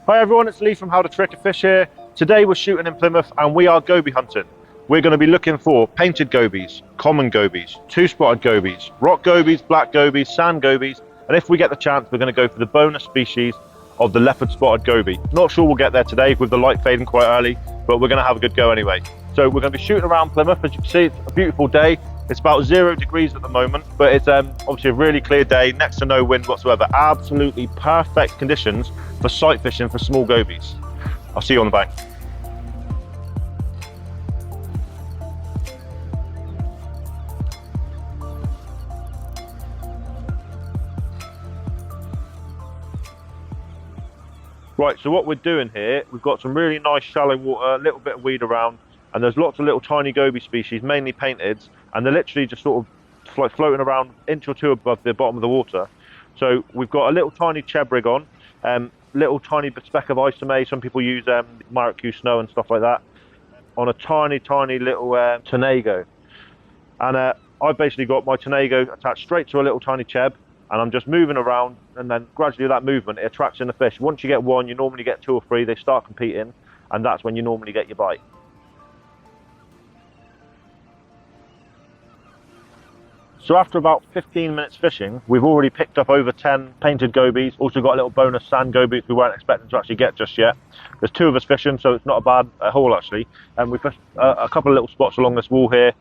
Hi everyone, it's Lee from How to Trick a Fish here. Today we're shooting in Plymouth and we are goby hunting. We're going to be looking for painted gobies, common gobies, two-spotted gobies, rock gobies, black gobies, sand gobies, and if we get the chance we're going to go for the bonus species of the leopard-spotted goby. Not sure we'll get there today with the light fading quite early, but we're going to have a good go anyway. So we're going to be shooting around Plymouth. As you can see, it's a beautiful day. It's about 0 degrees at the moment, but it's obviously a really clear day, next to no wind whatsoever. Absolutely perfect conditions for sight fishing for small gobies. I'll see you on the bank. Right, so what we're doing here, we've got some really nice shallow water, a little bit of weed around, and there's lots of little tiny goby species, mainly painteds, and they're literally just sort of like floating around an inch or two above the bottom of the water. So we've got a little tiny cheb rig on, little tiny speck of isomay. Some people use Maracue snow and stuff like that on a tiny little Tonego, and I've basically got my Tonego attached straight to a little tiny cheb, and I'm just moving around, and then gradually that movement, it attracts in the fish. Once you get one, you normally get 2 or 3, they start competing, and that's when you normally get your bite. So after about 15 minutes fishing, we've already picked up over 10 painted gobies. Also got a little bonus sand goby which we weren't expecting to actually get just yet. There's 2 of us fishing, so it's not a bad haul actually. And we fished a couple of little spots along this wall here.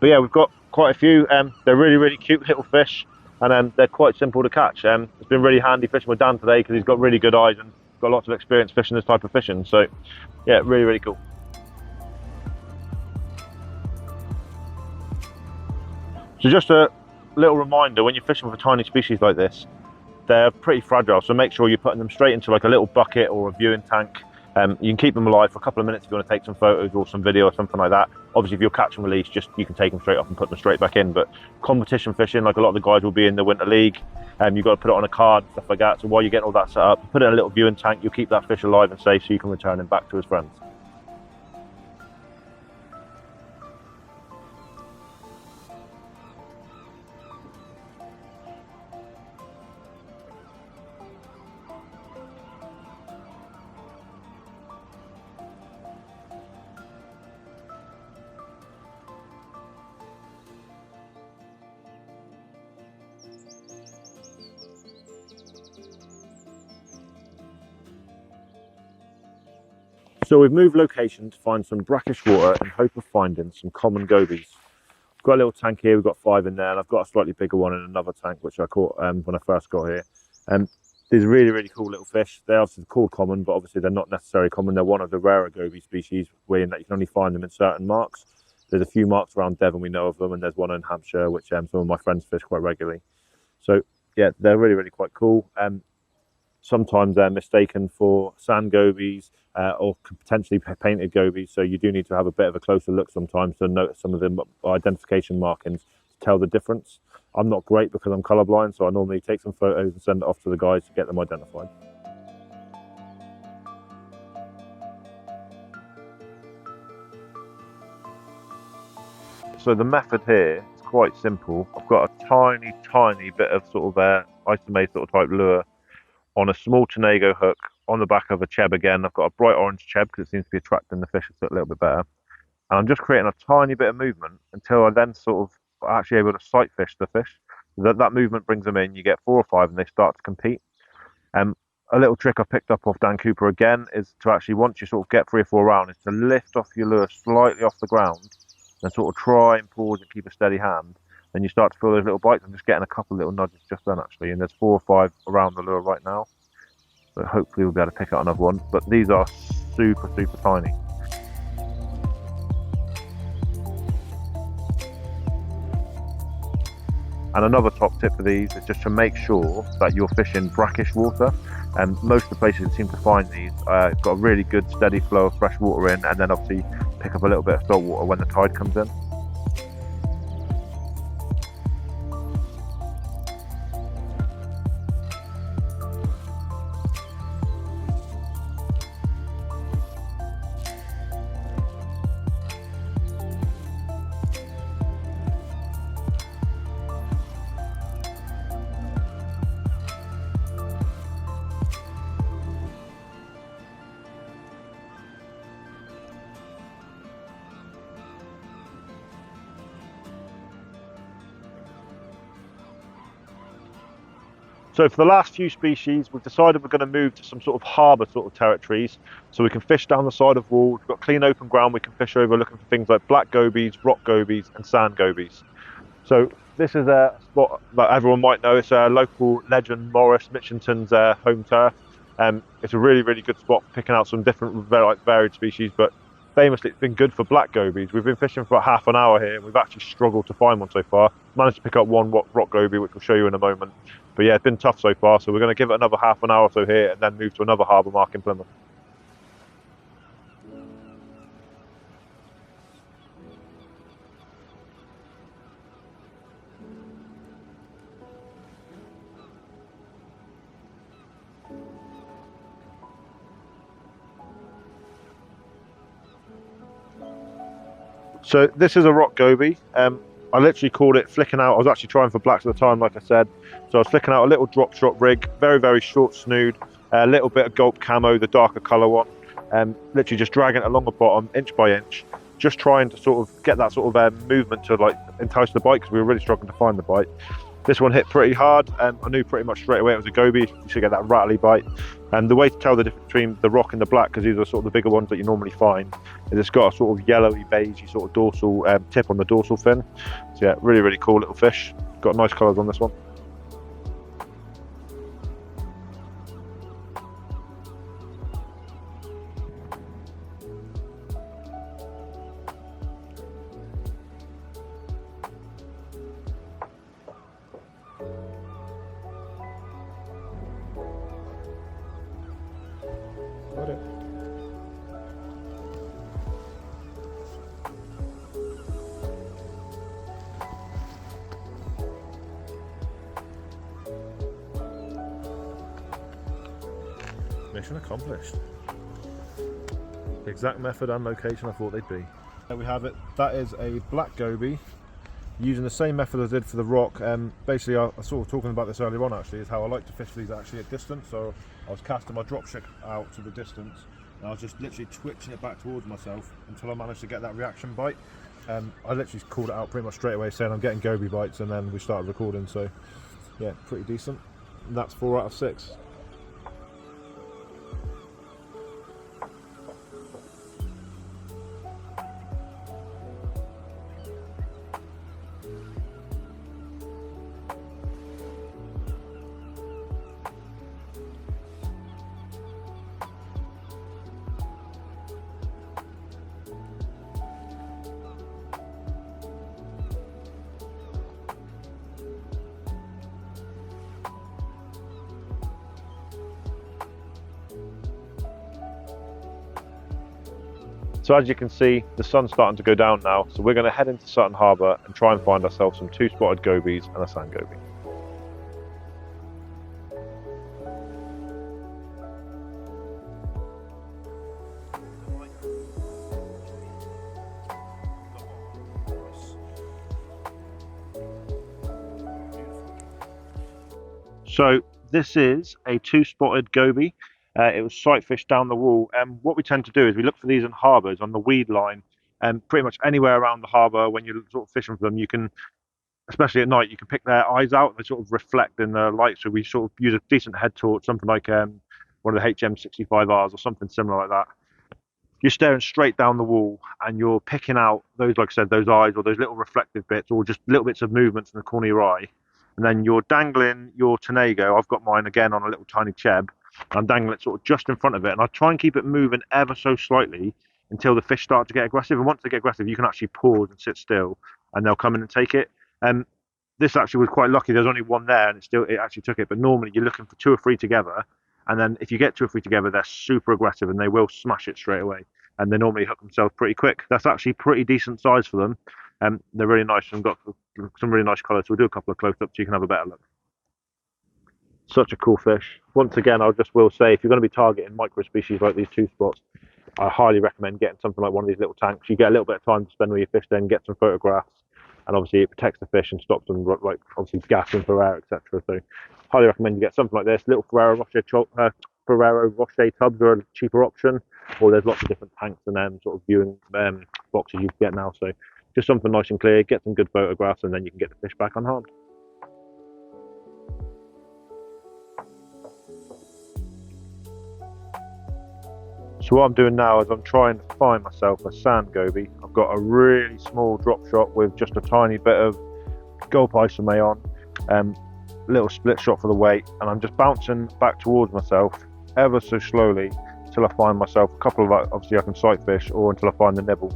But yeah, we've got quite a few. They're really cute little fish, and they're quite simple to catch. It's been really handy fishing with Dan today because he's got really good eyes and got lots of experience fishing this type of fishing. So yeah, really cool. So just a little reminder, when you're fishing with a tiny species like this, they're pretty fragile, so make sure you're putting them straight into like a little bucket or a viewing tank. You can keep them alive for a couple of minutes if you want to take some photos or some video or something like that. Obviously if you're catch and release, you can take them straight off and put them straight back in. But competition fishing, like a lot of the guys will be in the winter league, you've got to put it on a card, stuff like that. So while you're getting all that set up, put it in a little viewing tank, you'll keep that fish alive and safe so you can return him back to his friends. So we've moved location to find some brackish water in hope of finding some common gobies. We've got a little tank here, we've got 5 in there, and I've got a slightly bigger one in another tank which I caught when I first got here. These really cool little fish. They're obviously called common, but obviously they're not necessarily common. They're one of the rarer goby species, meaning that you can only find them in certain marks. There's a few marks around Devon we know of them, and there's one in Hampshire which some of my friends fish quite regularly. So yeah, they're really quite cool. Sometimes they're mistaken for sand gobies or potentially painted gobies, so you do need to have a bit of a closer look sometimes to notice some of the identification markings to tell the difference. I'm not great because I'm colourblind, so I normally take some photos and send it off to the guys to get them identified. So the method here is quite simple. I've got a tiny bit of sort of isomate sort of type lure on a small Tonego hook on the back of a cheb again. I've got a bright orange cheb because it seems to be attracting the fish a little bit better. And I'm just creating a tiny bit of movement until I then sort of actually able to sight fish the fish. That movement brings them in, you get 4 or 5 and they start to compete. A little trick I picked up off Dan Cooper again is to actually, once you sort of get 3 or 4 around, is to lift off your lure slightly off the ground and sort of try and pause and keep a steady hand. Then you start to feel those little bites. I'm just getting a couple of little nudges just then actually, and there's 4 or 5 around the lure right now. So hopefully we'll be able to pick out another one, but these are super tiny. And another top tip for these is just to make sure that you're fishing brackish water. And most of the places you seem to find these got a really good steady flow of fresh water in, and then obviously pick up a little bit of salt water when the tide comes in. So for the last few species, we've decided we're going to move to some sort of harbour sort of territories, so we can fish down the side of walls. We've got clean open ground we can fish over, looking for things like black gobies, rock gobies, and sand gobies. So this is a spot that everyone might know. It's a local legend, Maurice Mitchington's home turf. It's a really, really good spot for picking out some different varied species, but famously it's been good for black gobies. We've been fishing for about half an hour here and we've actually struggled to find one so far. Managed to pick up one rock goby, which we'll show you in a moment. But yeah, it's been tough so far, so we're going to give it another half an hour or so here and then move to another harbour mark in Plymouth. So this is a rock goby. I literally called it flicking out. I was actually trying for blacks at the time, like I said. So I was flicking out a little drop shot rig, very, very short snood, a little bit of gulp camo, the darker colour one. Literally just dragging it along the bottom, inch by inch, just trying to sort of get that sort of movement to like entice the bite, because we were really struggling to find the bite. This one hit pretty hard. I knew pretty much straight away it was a goby. You should get that rattly bite. And the way to tell the difference between the rock and the black, because these are sort of the bigger ones that you normally find, is it's got a sort of yellowy, beigey sort of dorsal tip on the dorsal fin. So yeah, really, really cool little fish. Got nice colours on this one. Got it. Mission accomplished. The exact method and location I thought they'd be. There we have it. That is a black goby using the same method I did for the rock. Basically, I was sort of talking about this earlier on actually, is how I like to fish these actually at distance. So I was casting my drop shot out to the distance and I was just literally twitching it back towards myself until I managed to get that reaction bite. I literally called it out pretty much straight away saying I'm getting goby bites, and then we started recording. So yeah, pretty decent. And that's 4 out of 6. So as you can see, the sun's starting to go down now, so we're going to head into Sutton Harbour and try and find ourselves some 2-spotted gobies and a sand goby. So this is a 2-spotted goby. It was sight fished down the wall. What we tend to do is we look for these in harbours on the weed line, and pretty much anywhere around the harbour when you're sort of fishing for them, you can, especially at night, you can pick their eyes out. They sort of reflect in the light. So we sort of use a decent head torch, something like one of the HM65Rs or something similar like that. You're staring straight down the wall and you're picking out those, like I said, those eyes or those little reflective bits or just little bits of movements in the corner of your eye. And then you're dangling your Tenego. I've got mine again on a little tiny cheb. I'm dangling it sort of just in front of it, and I try and keep it moving ever so slightly until the fish start to get aggressive. And once they get aggressive, you can actually pause and sit still, and they'll come in and take it. This actually was quite lucky. There's only one there, and it actually took it. But normally you're looking for 2 or 3 together, and then if you get 2 or 3 together, they're super aggressive and they will smash it straight away. And they normally hook themselves pretty quick. That's actually pretty decent size for them. They're really nice and got some really nice colours. So we'll do a couple of close-ups so you can have a better look. Such a cool fish. Once again, I just will say, if you're going to be targeting micro species like these 2 spots, I highly recommend getting something like one of these little tanks. You get a little bit of time to spend with your fish, then get some photographs, and obviously it protects the fish and stops them like obviously gassing for air, etc. So highly recommend you get something like this. Little Ferrero Rocher tubs are a cheaper option, or there's lots of different tanks and sort of viewing boxes you can get now. So just something nice and clear, get some good photographs, and then you can get the fish back unharmed. So what I'm doing now is I'm trying to find myself a sand goby. I've got a really small drop shot with just a tiny bit of gold isomate on, little split shot for the weight, and I'm just bouncing back towards myself ever so slowly until I find myself a couple of, obviously I can sight fish, or until I find the nibble.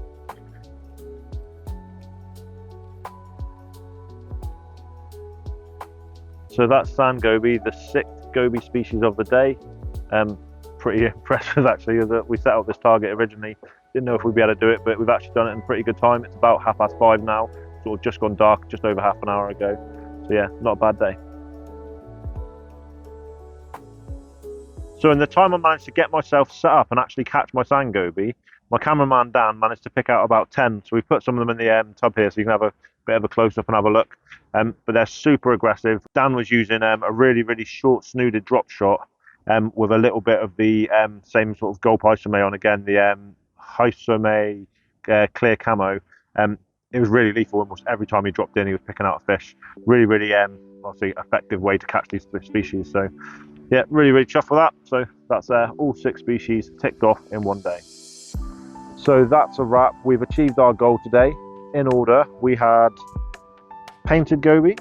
So that's sand goby, the 6th goby species of the day. Pretty impressive actually, that we set up this target originally. Didn't know if we'd be able to do it, but we've actually done it in pretty good time. It's about 5:30 now, sort of just gone dark just over half an hour ago. So yeah, not a bad day. So in the time I managed to get myself set up and actually catch my sand goby, my cameraman Dan managed to pick out about 10. So we've put some of them in the tub here so you can have a bit of a close-up and have a look. But they're super aggressive. Dan was using a really short snooded drop shot with a little bit of the same sort of gold isomate on again, the isomate clear camo. It was really lethal. Almost every time he dropped in, he was picking out a fish. Really obviously effective way to catch these species. So yeah, really chuffed with that. So that's all 6 species ticked off in one day. So that's a wrap. We've achieved our goal today. In order, we had painted goby,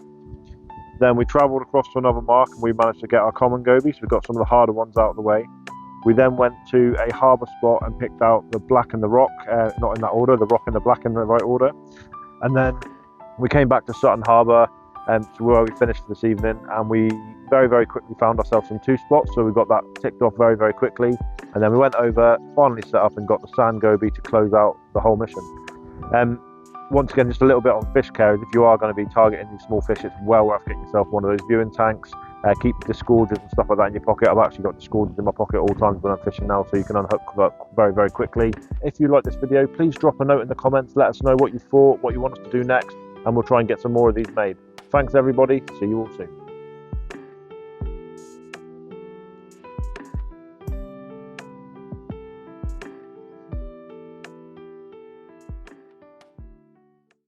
then we travelled across to another mark and we managed to get our common gobies. We got some of the harder ones out of the way. We then went to a harbour spot and picked out the black and the rock, not in that order, the rock and the black in the right order. And then we came back to Sutton Harbour, to where we finished this evening, and we very quickly found ourselves in 2 spots, so we got that ticked off very quickly. And then we went over, finally set up and got the sand goby to close out the whole mission. Once again, just a little bit on fish carriers. If you are going to be targeting these small fish, it's well worth getting yourself one of those viewing tanks. Keep disgorgers and stuff like that in your pocket. I've actually got disgorgers in my pocket at all times when I'm fishing now, so you can unhook very quickly. If you like this video, please drop a note in the comments. Let us know what you thought, what you want us to do next, and we'll try and get some more of these made. Thanks everybody. See you all soon.